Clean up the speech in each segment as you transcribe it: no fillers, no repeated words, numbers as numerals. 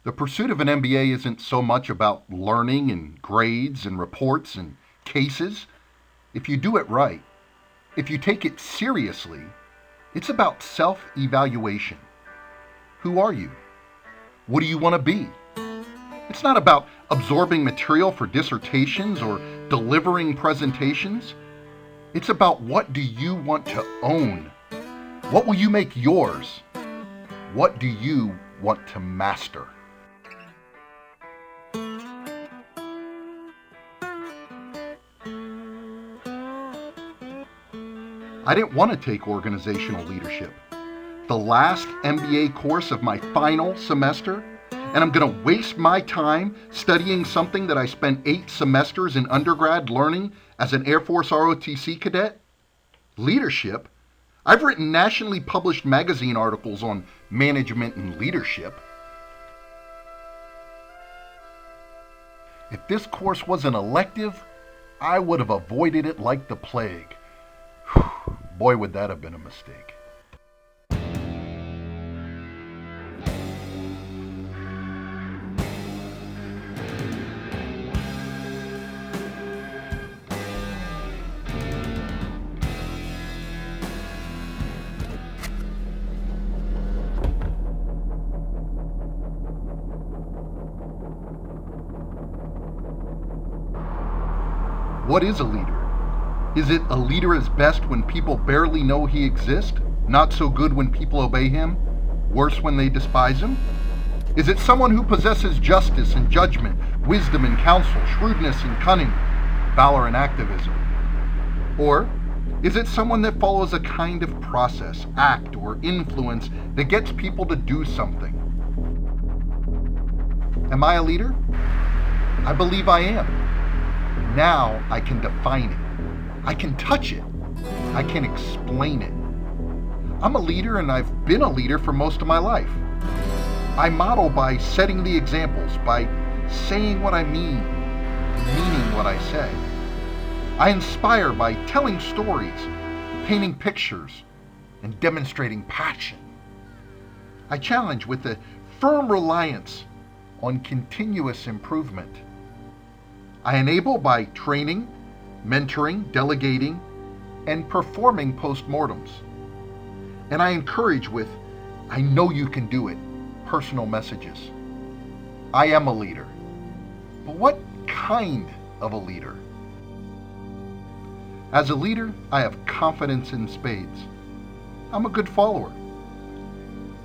The pursuit of an MBA isn't so much about learning and grades and reports and cases. If you do it right, if you take it seriously, it's about self evaluation. Who are you? What do you want to be? It's not about absorbing material for dissertations or delivering presentations. It's about what do you want to own? What will you make yours? What do you want to master? I didn't want to take organizational leadership. The last MBA course of my final semester, and I'm going to waste my time studying something that I spent 8 semesters in undergrad learning as an Air Force ROTC cadet? Leadership? I've written nationally published magazine articles on management and leadership. If this course was an elective, I would have avoided it like the plague. Boy, would that have been a mistake. What is a leader? Is it a leader is best when people barely know he exists? Not so good when people obey him? Worse when they despise him? Is it someone who possesses justice and judgment, wisdom and counsel, shrewdness and cunning, valor and activism? Or is it someone that follows a kind of process, act, or influence that gets people to do something? Am I a leader? I believe I am. Now I can define it. I can touch it. I can explain it. I'm a leader, and I've been a leader for most of my life. I model by setting the examples, by saying what I mean, meaning what I say. I inspire by telling stories, painting pictures, and demonstrating passion. I challenge with a firm reliance on continuous improvement. I enable by training, mentoring, delegating, and performing postmortems. And I encourage with, I know you can do it, personal messages. I am a leader. But what kind of a leader? As a leader, I have confidence in spades. I'm a good follower.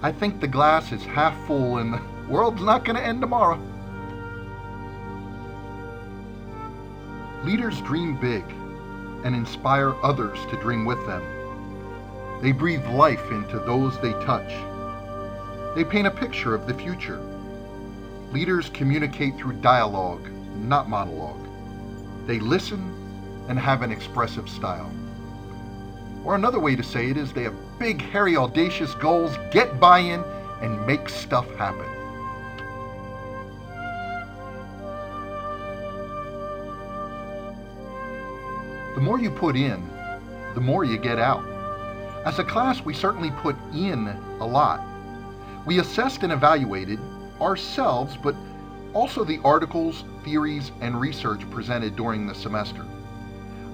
I think the glass is half full and the world's not going to end tomorrow. Leaders dream big and inspire others to dream with them. They breathe life into those they touch. They paint a picture of the future. Leaders communicate through dialogue, not monologue. They listen and have an expressive style. Or another way to say it is they have big, hairy, audacious goals, get buy-in, and make stuff happen. The more you put in, the more you get out. As a class, we certainly put in a lot. We assessed and evaluated ourselves, but also the articles, theories, and research presented during the semester.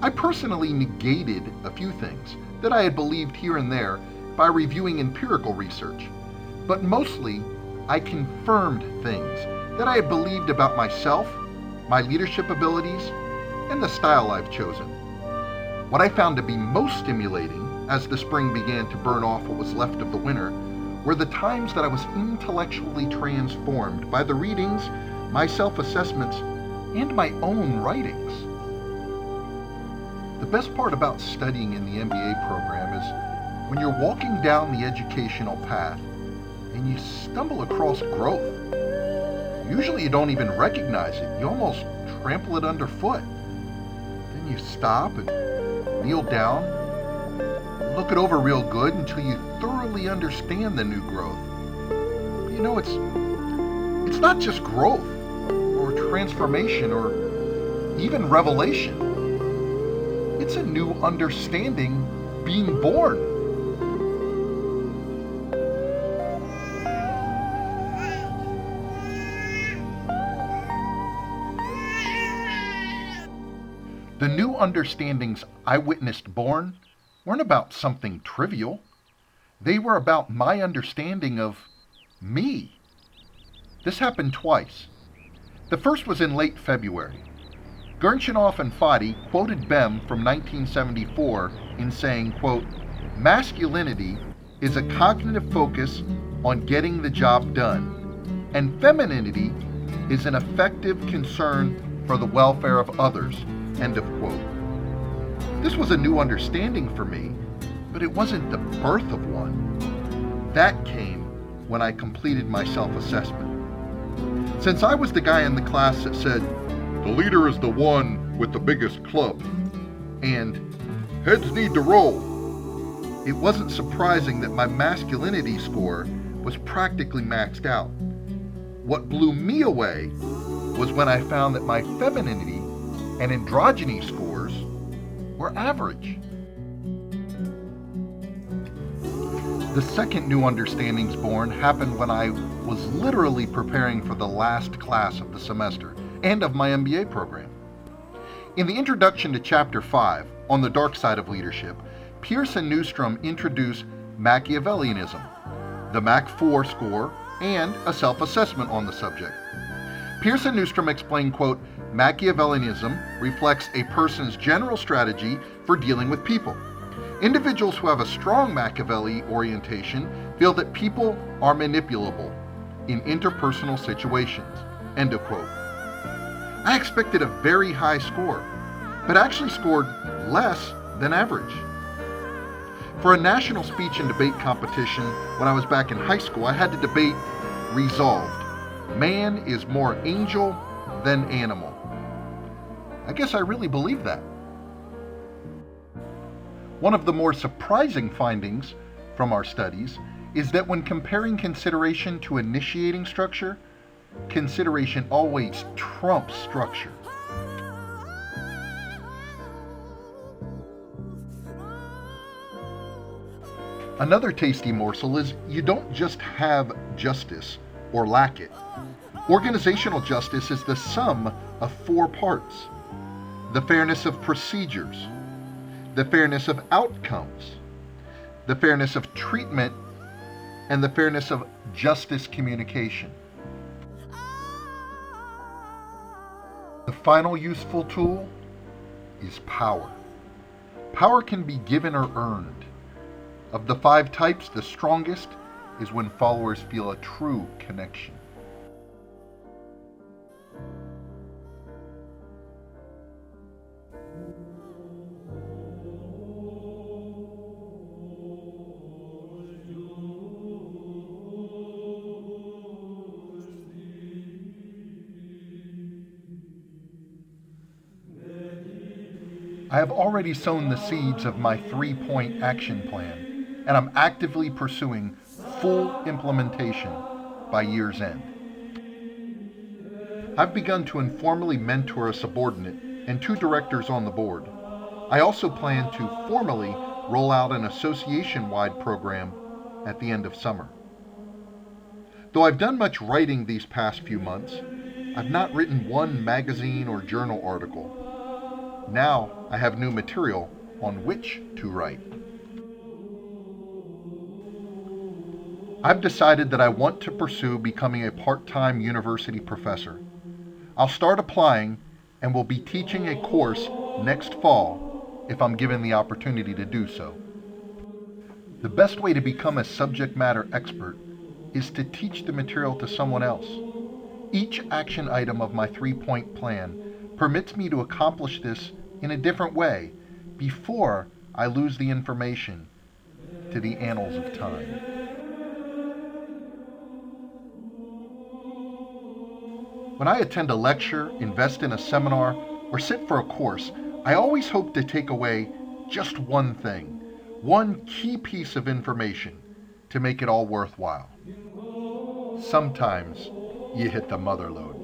I personally negated a few things that I had believed here and there by reviewing empirical research, but mostly I confirmed things that I had believed about myself, my leadership abilities, and the style I've chosen. What I found to be most stimulating as the spring began to burn off what was left of the winter were the times that I was intellectually transformed by the readings, my self-assessments, and my own writings. The best part about studying in the MBA program is when you're walking down the educational path and you stumble across growth. Usually you don't even recognize it. You almost trample it underfoot. Then you stop and kneel down, look it over real good until you thoroughly understand the new growth. You know, it's not just growth or transformation or even revelation. It's a new understanding being born. The new understandings I witnessed born weren't about something trivial. They were about my understanding of me. This happened twice. The first was in late February. Gurchanov and Fadi quoted Bem from 1974 in saying, quote, "Masculinity is a cognitive focus on getting the job done, and femininity is an effective concern for the welfare of others," end of quote. This was a new understanding for me, but it wasn't the birth of one. That came when I completed my self-assessment. Since I was the guy in the class that said, "The leader is the one with the biggest club," and "heads need to roll," it wasn't surprising that my masculinity score was practically maxed out. What blew me away was when I found that my femininity and androgyny scores were average. The second new understandings born happened when I was literally preparing for the last class of the semester and of my MBA program. In the introduction to Chapter 5, On the Dark Side of Leadership, Pierce and Newstrom introduce Machiavellianism, the Mach 4 score, and a self-assessment on the subject. Pierce and Newstrom explain, quote, "Machiavellianism reflects a person's general strategy for dealing with people. Individuals who have a strong Machiavelli orientation feel that people are manipulable in interpersonal situations," end of quote. I expected a very high score, but actually scored less than average. For a national speech and debate competition when I was back in high school, I had to debate Resolved. Man is more angel than animal. I guess I really believe that. One of the more surprising findings from our studies is that when comparing consideration to initiating structure, consideration always trumps structure. Another tasty morsel is you don't just have justice or lack it. Organizational justice is the sum of 4 parts: the fairness of procedures, the fairness of outcomes, the fairness of treatment, and the fairness of justice communication. The final useful tool is power. Power can be given or earned. Of the 5 types, the strongest is when followers feel a true connection. I have already sown the seeds of my 3-point action plan, and I'm actively pursuing full implementation by year's end. I've begun to informally mentor a subordinate and 2 directors on the board. I also plan to formally roll out an association-wide program at the end of summer. Though I've done much writing these past few months, I've not written one magazine or journal article. Now I have new material on which to write. I've decided that I want to pursue becoming a part-time university professor. I'll start applying and will be teaching a course next fall if I'm given the opportunity to do so. The best way to become a subject matter expert is to teach the material to someone else. Each action item of my 3-point plan permits me to accomplish this in a different way before I lose the information to the annals of time. When I attend a lecture, invest in a seminar, or sit for a course, I always hope to take away just one thing, one key piece of information to make it all worthwhile. Sometimes you hit the mother lode.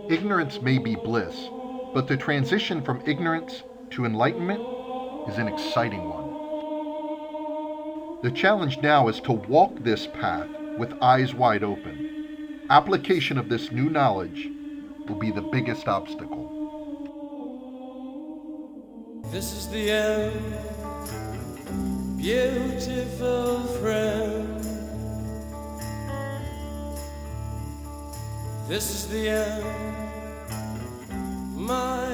Ignorance may be bliss, but the transition from ignorance to enlightenment is an exciting one. The challenge now is to walk this path with eyes wide open. Application of this new knowledge will be the biggest obstacle. This is the end, beautiful friend. This is the end, my